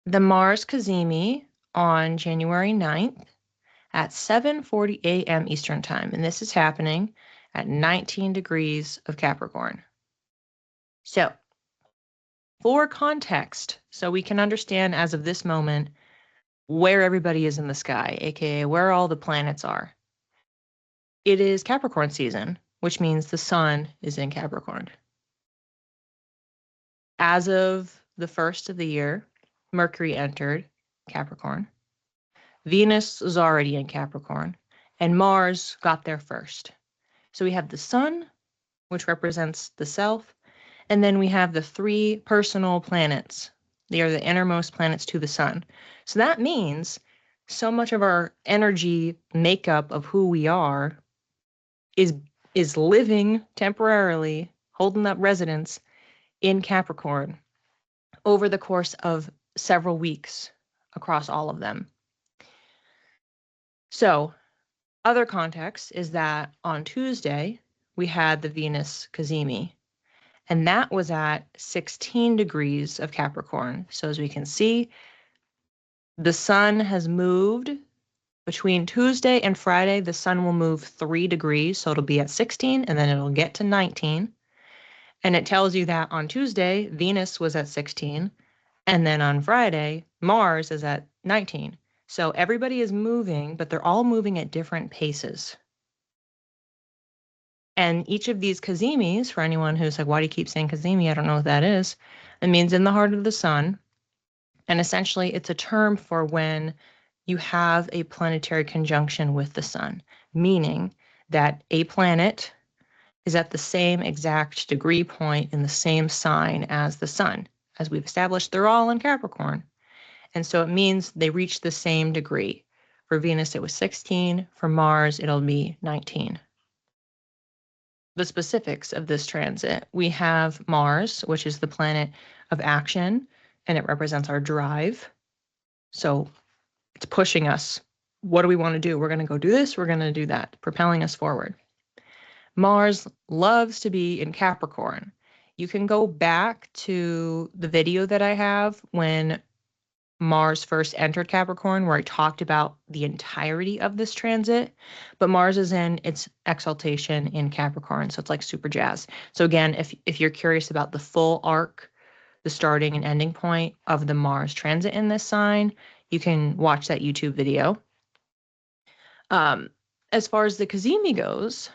The Mars Cazimi on January 9th at 7:40 a.m. Eastern Time, and this is happening at 19 degrees of Capricorn. So, for context, so we can understand as of this moment where everybody is in the sky, aka where all the planets are. It is Capricorn season, which means the sun is in Capricorn. As of the first of the year, Mercury entered Capricorn. Venus was already in Capricorn, and Mars got there first. So we have the sun, which represents the self, and then we have the three personal planets. They are the innermost planets to the sun. So that means so much of our energy makeup of who we are is living temporarily, holding up residence in Capricorn over the course of several weeks across all of them. So, other context is that on Tuesday, we had the Venus Cazimi, and that was at 16 degrees of Capricorn. So as we can see, the sun has moved between Tuesday and Friday. The sun will move 3 degrees, so it'll be at 16, and then it'll get to 19. And it tells you that on Tuesday, Venus was at 16, and then on Friday, Mars is at 19. So everybody is moving, but they're all moving at different paces. And each of these Cazimis, for anyone who's like, why do you keep saying Cazimi? I don't know what that is. It means in the heart of the sun. And essentially, it's a term for when you have a planetary conjunction with the sun, meaning that a planet is at the same exact degree point in the same sign as the sun. As we've established, they're all in Capricorn. And so it means they reach the same degree. For Venus, it was 16. For Mars, it'll be 19. The specifics of this transit, we have Mars, which is the planet of action, and it represents our drive. So it's pushing us. What do we want to do? We're going to go do this, we're going to do that, propelling us forward. Mars loves to be in Capricorn. You can go back to the video that I have when Mars first entered Capricorn, where I talked about the entirety of this transit, but Mars is in its exaltation in Capricorn, so it's like super jazz. So again, if you're curious about the full arc, the starting and ending point of the Mars transit in this sign, you can watch that YouTube video. As far as the Cazimi goes,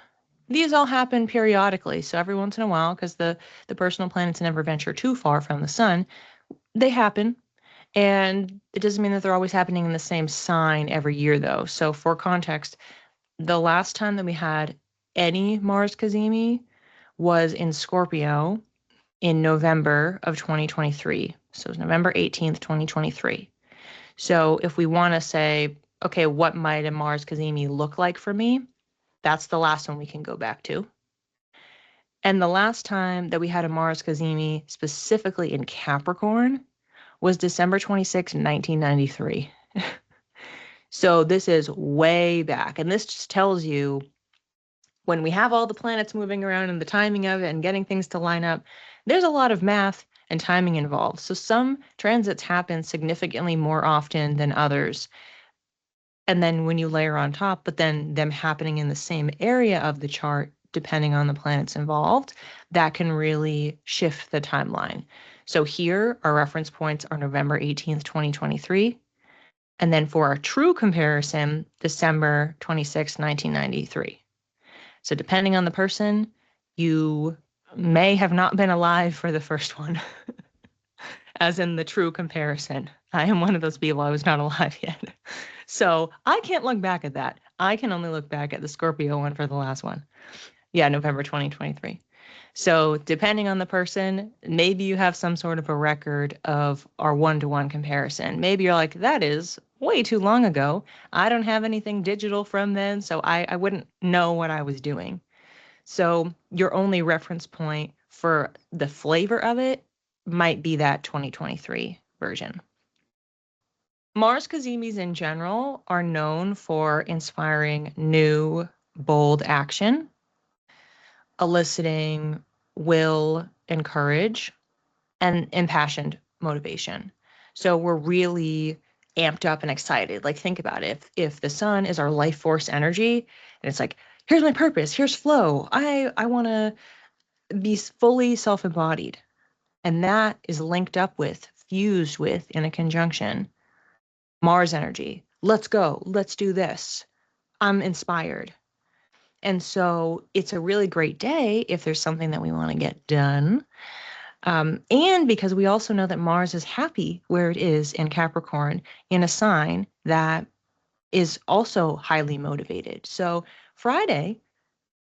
these all happen periodically, so every once in a while, because the personal planets never venture too far from the sun, they happen. And it doesn't mean that they're always happening in the same sign every year, though. So for context, the last time that we had any Mars Cazimi was in Scorpio in November of 2023. So it was November 18th, 2023. So if we want to say, okay, what might a Mars Cazimi look like for me? That's the last one we can go back to. And the last time that we had a Mars Cazimi specifically in Capricorn was December 26, 1993. So this is way back. And this just tells you when we have all the planets moving around and the timing of it and getting things to line up, there's a lot of math and timing involved. So some transits happen significantly more often than others. And then when you layer on top, but then them happening in the same area of the chart, depending on the planets involved, that can really shift the timeline. So here, our reference points are November 18th, 2023. And then for our true comparison, December 26th, 1993. So depending on the person, you may have not been alive for the first one, as in the true comparison. I am one of those people, I was not alive yet. So I can't look back at that. I can only look back at the Scorpio one for the last one. Yeah, November 2023. So depending on the person, maybe you have some sort of a record of our one-to-one comparison. Maybe you're like, that is way too long ago. I don't have anything digital from then, so I wouldn't know what I was doing. So your only reference point for the flavor of it might be that 2023 version. Mars Cazimis in general are known for inspiring new, bold action, eliciting will and courage, and impassioned motivation. So we're really amped up and excited. Like, think about it. If the sun is our life force energy, and it's like, here's my purpose, here's flow. I want to be fully self-embodied. And that is linked up with, fused with, in a conjunction, Mars energy. Let's go. Let's do this. I'm inspired. And so it's a really great day if there's something that we want to get done. And because we also know that Mars is happy where it is in Capricorn, in a sign that is also highly motivated. So Friday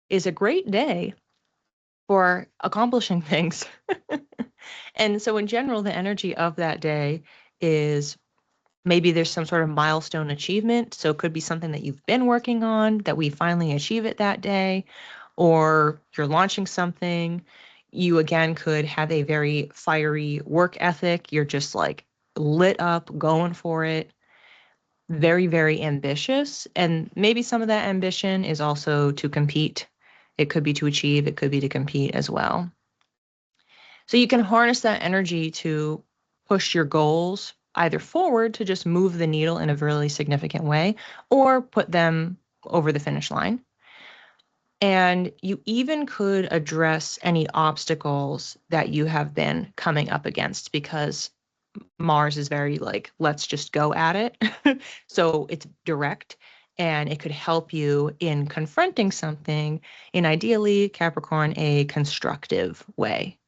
is a great day for accomplishing things. And so in general, the energy of that day is maybe there's some sort of milestone achievement. So it could be something that you've been working on that we finally achieve it that day, or you're launching something. You again could have a very fiery work ethic. You're just like lit up, going for it, very, very ambitious. And maybe some of that ambition is also to compete. It could be to achieve, it could be to compete as well. So you can harness that energy to push your goals either forward to just move the needle in a really significant way or put them over the finish line. And you even could address any obstacles that you have been coming up against because Mars is very like, let's just go at it. So it's direct and it could help you in confronting something in ideally Capricorn, a constructive way.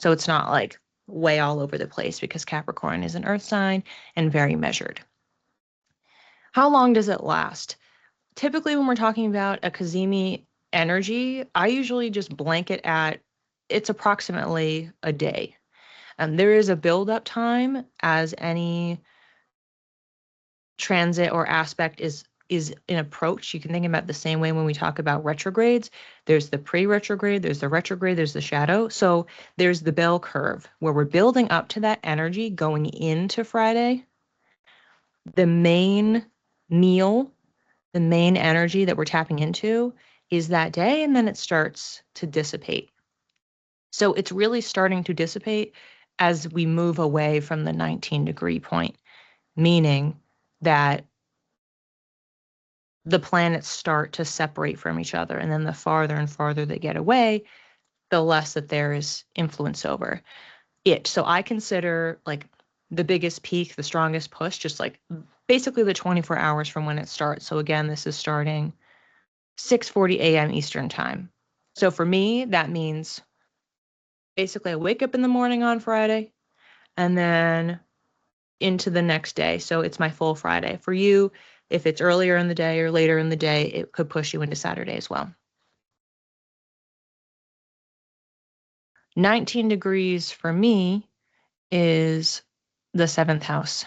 So it's not like way all over the place because Capricorn is an earth sign and very measured. How long does it last? Typically, when we're talking about a Cazimi energy, I usually just blanket at it's approximately a day. There is a build-up time as any transit or aspect is an approach. You can think about it the same way when we talk about retrogrades. There's the pre-retrograde, there's the retrograde, there's the shadow. So there's the bell curve where we're building up to that energy going into Friday. The main meal, the main energy that we're tapping into is that day, and then it starts to dissipate. So it's really starting to dissipate as we move away from the 19-degree point, meaning that the planets start to separate from each other. And then the farther and farther they get away, the less that there is influence over it. So I consider like the biggest peak, the strongest push, just like basically the 24 hours from when it starts. So again, this is starting 6:40 a.m. Eastern time. So for me, that means basically I wake up in the morning on Friday and then into the next day. So it's my full Friday. For you, if it's earlier in the day or later in the day, it could push you into Saturday as well. 19 degrees for me is the seventh house.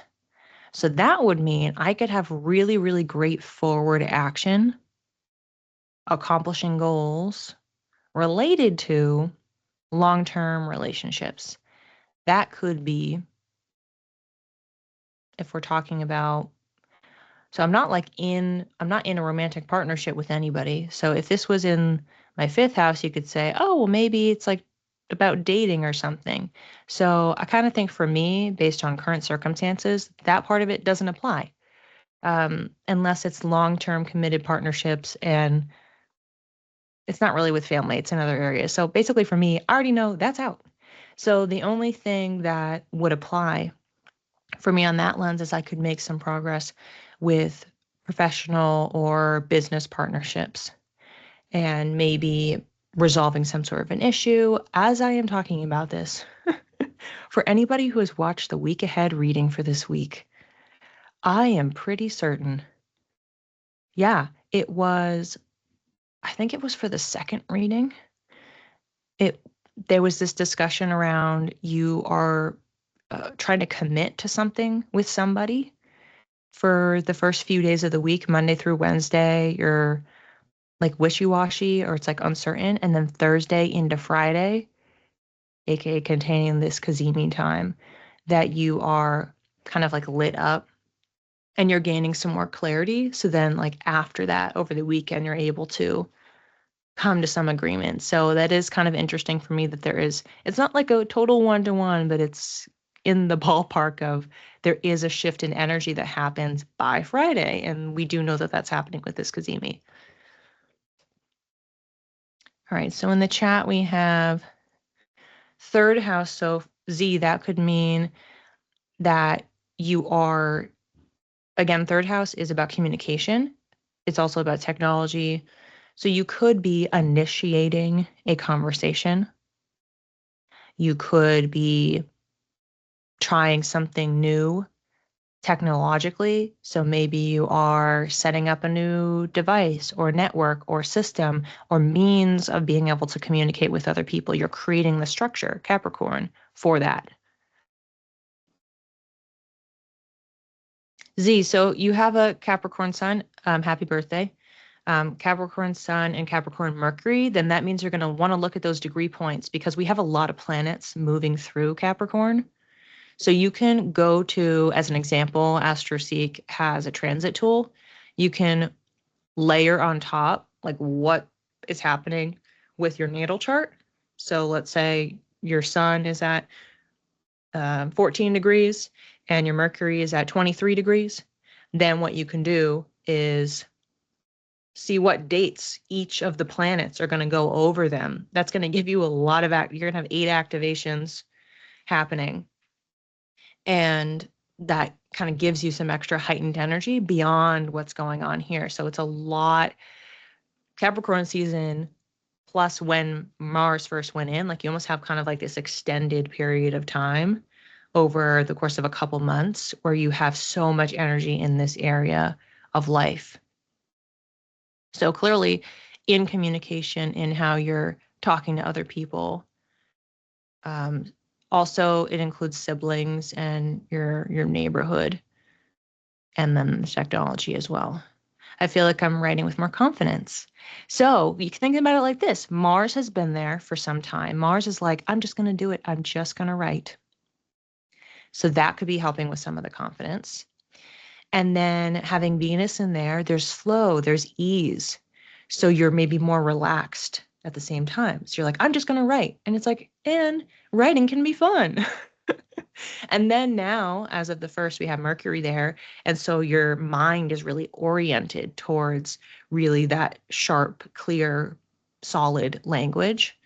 So that would mean I could have really, really great forward action, accomplishing goals related to long-term relationships. That could be, if we're talking about, so I'm not in a romantic partnership with anybody. So if this was in my fifth house, you could say, oh, well, maybe it's like about dating or something. So I kind of think for me, based on current circumstances, that part of it doesn't apply. Unless it's long-term committed partnerships and it's not really with family, it's in other areas. So basically for me, I already know that's out. So the only thing that would apply for me on that lens is I could make some progress with professional or business partnerships and maybe resolving some sort of an issue. As I am talking about this, for anybody who has watched the week ahead reading for this week, I am pretty certain. Yeah, it was, I think it was for the second reading. It There was this discussion around you are trying to commit to something with somebody for the first few days of the week, Monday through Wednesday, you're like wishy-washy or it's like uncertain. And then Thursday into Friday, aka containing this Cazimi time, that you are kind of like lit up and you're gaining some more clarity. So then like after that, over the weekend, you're able to come to some agreement. So that is kind of interesting for me that it's not like a total one-to-one, but it's in the ballpark of there is a shift in energy that happens by Friday. And we do know that that's happening with this Cazimi. All right, so in the chat we have third house. So Z, that could mean that you are, again, third house is about communication. It's also about technology. So you could be initiating a conversation. You could be trying something new technologically. So maybe you are setting up a new device or network or system or means of being able to communicate with other people. You're creating the structure, Capricorn, for that. Z, so you have a Capricorn sun. Happy birthday. Capricorn sun and Capricorn Mercury, then that means you're going to want to look at those degree points because we have a lot of planets moving through Capricorn. So you can go to, as an example, AstroSeek has a transit tool. You can layer on top like what is happening with your natal chart. So let's say your sun is at 14 degrees and your Mercury is at 23 degrees. Then what you can do is see what dates each of the planets are going to go over them. That's going to give you a lot of you're going to have 8 activations happening. And that kind of gives you some extra heightened energy beyond what's going on here. So it's a lot. Capricorn season plus when Mars first went in, like you almost have kind of like this extended period of time over the course of a couple months where you have so much energy in this area of life. So clearly in communication, in how you're talking to other people. Also, it includes siblings and your neighborhood, and then the technology as well. I feel like I'm writing with more confidence. So you can think about it like this. Mars has been there for some time. Mars is like, I'm just going to do it. I'm just going to write. So that could be helping with some of the confidence. And then having Venus in there, there's flow, there's ease. So you're maybe more relaxed at the same time. So you're like, I'm just going to write. And it's like, and writing can be fun. And then now, as of the first, we have Mercury there. And so your mind is really oriented towards really that sharp, clear, solid language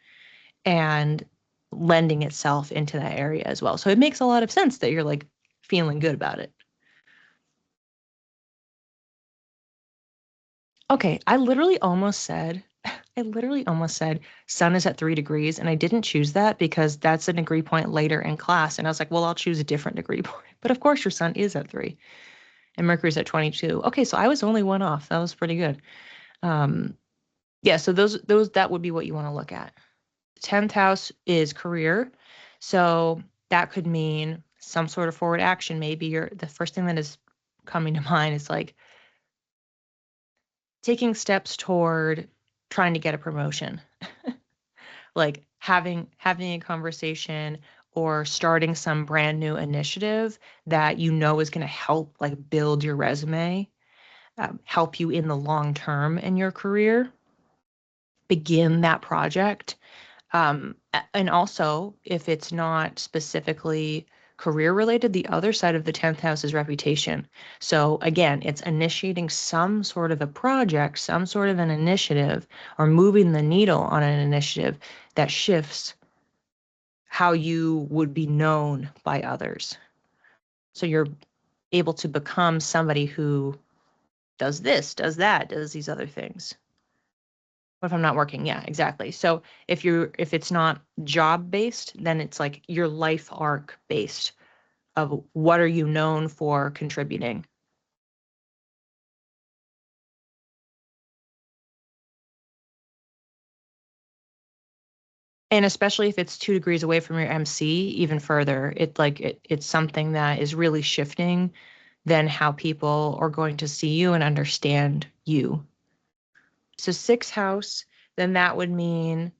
and lending itself into that area as well. So it makes a lot of sense that you're like feeling good about it. Okay, I literally almost said sun is at 3 degrees, and I didn't choose that because that's a degree point later in class. And I was like, well, I'll choose a different degree point. But of course, your sun is at 3 and Mercury's at 22. Okay, so I was only one off. That was pretty good. Yeah, so those that would be what you want to look at. 10th house is career. So that could mean some sort of forward action. Maybe the first thing that is coming to mind is like taking steps toward trying to get a promotion. Like having a conversation or starting some brand new initiative that you know is going to help like build your resume, help you in the long term in your career, begin that project. And also, if it's not specifically career related, the other side of the 10th house is reputation. So again, it's initiating some sort of a project, some sort of an initiative, or moving the needle on an initiative that shifts how you would be known by others. So you're able to become somebody who does this, does that, does these other things. What if I'm not working? Yeah, exactly. So if it's not job based, then it's like your life arc based of what are you known for contributing. And especially if it's 2 degrees away from your MC, even further, it's something that is really shifting then how people are going to see you and understand you. So 6th house, then that would mean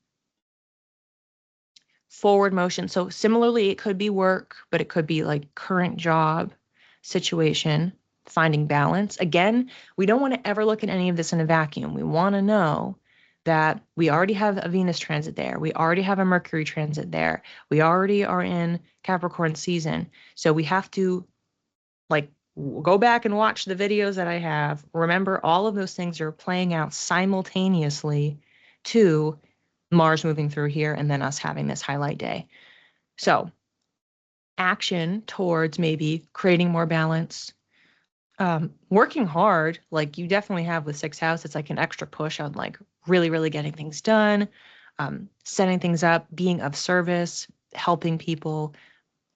forward motion. So similarly, it could be work, but it could be like current job situation, finding balance. Again, we don't want to ever look at any of this in a vacuum. We want to know that we already have a Venus transit there. We already have a Mercury transit there. We already are in Capricorn season. So we have to like go back and watch the videos that I have. Remember, all of those things are playing out simultaneously to Mars moving through here and then us having this highlight day. So action towards maybe creating more balance, working hard, like you definitely have with sixth house. It's like an extra push on like really, really getting things done, setting things up, being of service, helping people,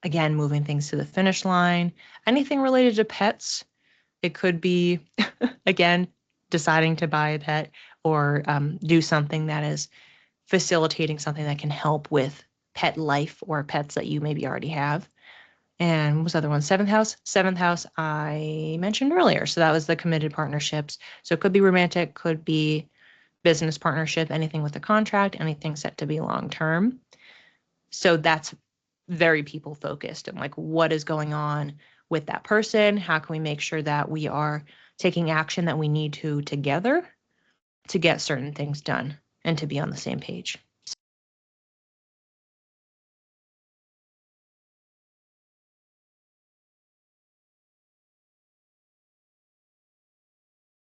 again, moving things to the finish line. Anything related to pets, it could be, again, deciding to buy a pet or do something that is facilitating something that can help with pet life or pets that you maybe already have. And what was the other one? Seventh house. Seventh house I mentioned earlier. So that was the committed partnerships. So it could be romantic, could be business partnership, anything with a contract, anything set to be long term. So that's very people focused and like what is going on with that person? How can we make sure that we are taking action that we need to together to get certain things done and to be on the same page?